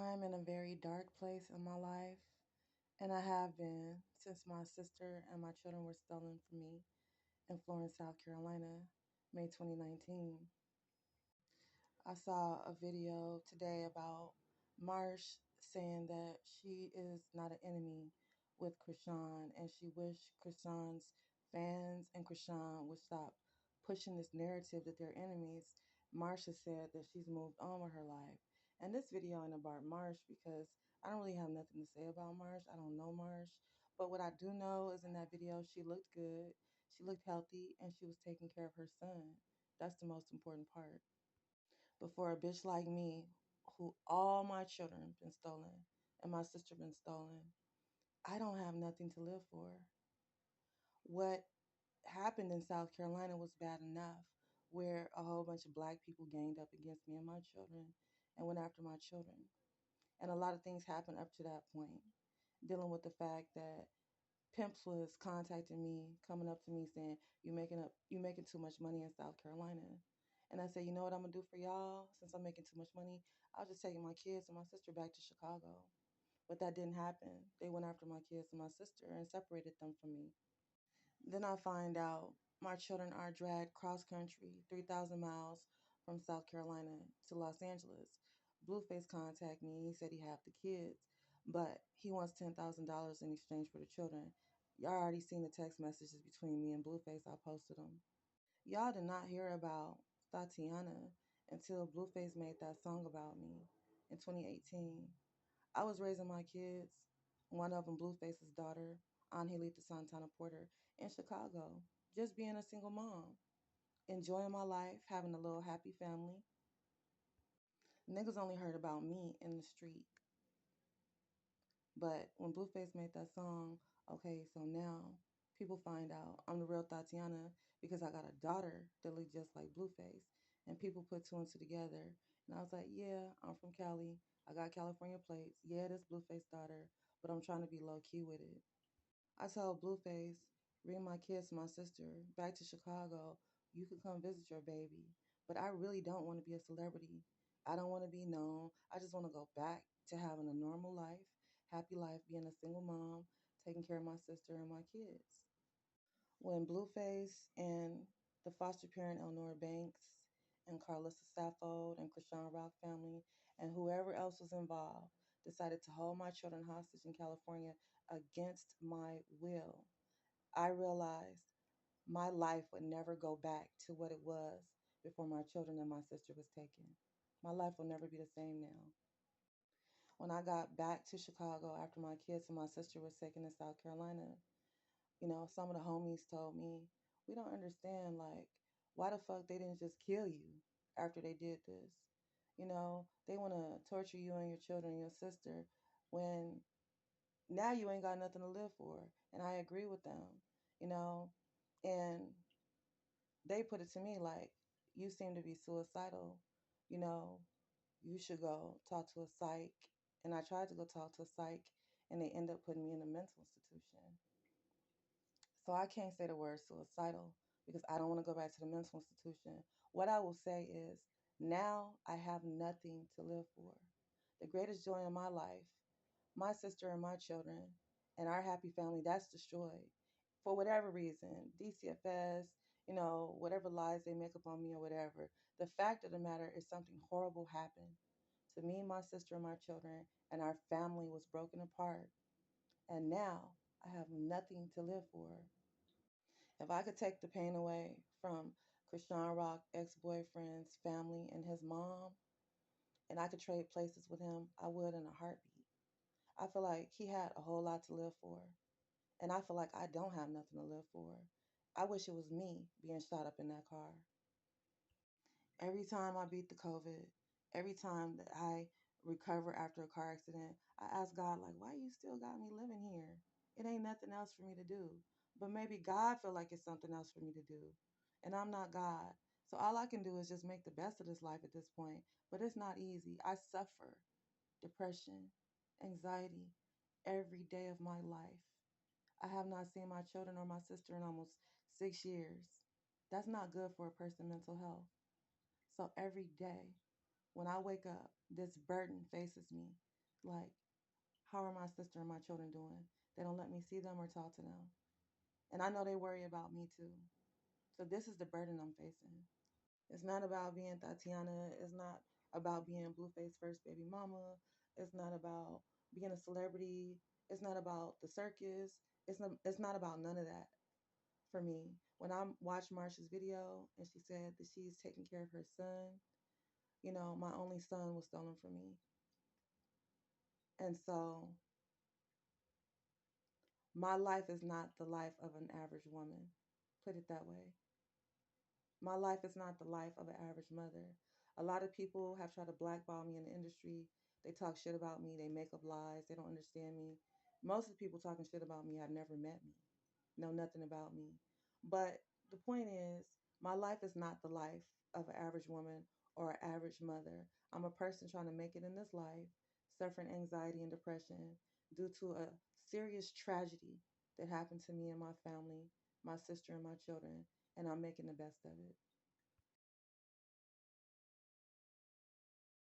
I'm in a very dark place in my life, and I have been since my sister and my children were stolen from me in Florence, South Carolina, May 2019. I saw a video today about Marsh saying that she is not an enemy with Krishan, and she wished Krishan's fans and Krishan would stop pushing this narrative that they're enemies. Marsha said that she's moved on with her life. And this video ain't about Marsh because I don't really have nothing to say about Marsh. I don't know Marsh. But what I do know is in that video, she looked good, she looked healthy, and she was taking care of her son. That's the most important part. But for a bitch like me, who all my children been stolen and my sister been stolen, I don't have nothing to live for. What happened in South Carolina was bad enough, where a whole bunch of black people ganged up against me and my children and went after my children. And a lot of things happened up to that point, dealing with the fact that pimps was contacting me, coming up to me saying, you making too much money in South Carolina. And I said, you know what I'm gonna do for y'all? Since I'm making too much money, I'll just take my kids and my sister back to Chicago. But that didn't happen. They went after my kids and my sister and separated them from me. Then I find out my children are dragged cross country, 3,000 miles from South Carolina to Los Angeles. Blueface contacted me. He said he had the kids, but he wants $10,000 in exchange for the children. Y'all already seen the text messages between me and Blueface. I posted them. Y'all did not hear about Tatiana until Blueface made that song about me in 2018. I was raising my kids, one of them Blueface's daughter, Angelita Santana Porter, in Chicago, just being a single mom, enjoying my life, having a little happy family. Niggas only heard about me in the street. But when Blueface made that song, okay, so now people find out I'm the real Tatiana because I got a daughter that looks just like Blueface. And people put two and two together. And I was like, yeah, I'm from Cali. I got California plates. Yeah, this Blueface daughter, but I'm trying to be low key with it. I told Blueface, bring my kids and my sister back to Chicago. You can come visit your baby. But I really don't want to be a celebrity. I don't want to be known. I just want to go back to having a normal life, happy life, being a single mom, taking care of my sister and my kids. When Blueface and the foster parent Elnora Banks and Carlissa Saffold and Krishan Rock family and whoever else was involved decided to hold my children hostage in California against my will, I realized my life would never go back to what it was before my children and my sister was taken. My life will never be the same now. When I got back to Chicago after my kids and my sister was taken to South Carolina, some of the homies told me, we don't understand, like, why the fuck they didn't just kill you after they did this? They want to torture you and your children and your sister when now you ain't got nothing to live for. And I agree with them, you know, and they put it to me like, you seem to be suicidal, you know, you should go talk to a psych. And I tried to go talk to a psych, and they end up putting me in a mental institution. So I can't say the word suicidal because I don't want to go back to the mental institution. What I will say is now I have nothing to live for. The greatest joy in my life, my sister and my children, and our happy family, that's destroyed for whatever reason. DCFS, whatever lies they make up on me or whatever. The fact of the matter is something horrible happened to me, my sister, and my children, and our family was broken apart. And now I have nothing to live for. If I could take the pain away from Krishan Rock ex-boyfriend's family and his mom, and I could trade places with him, I would in a heartbeat. I feel like he had a whole lot to live for, and I feel like I don't have nothing to live for. I wish it was me being shot up in that car. Every time I beat the COVID, every time that I recover after a car accident, I ask God, like, why you still got me living here? It ain't nothing else for me to do. But maybe God feel like it's something else for me to do. And I'm not God. So all I can do is just make the best of this life at this point. But it's not easy. I suffer depression, anxiety every day of my life. I have not seen my children or my sister in almost 6 years. That's not good for a person's mental health. So every day when I wake up, this burden faces me. Like, how are my sister and my children doing? They don't let me see them or talk to them. And I know they worry about me too. So this is the burden I'm facing. It's not about being Tatiana. It's not about being Blueface first baby mama. It's not about being a celebrity. It's not about the circus. It's not about none of that for me. When I watched Marsha's video and she said that she's taking care of her son, my only son was stolen from me. And so my life is not the life of an average woman. Put it that way. My life is not the life of an average mother. A lot of people have tried to blackball me in the industry. They talk shit about me. They make up lies. They don't understand me. Most of the people talking shit about me have never met me, know nothing about me. But the point is, my life is not the life of an average woman or an average mother. I'm a person trying to make it in this life, suffering anxiety and depression due to a serious tragedy that happened to me and my family, my sister and my children, and I'm making the best of it.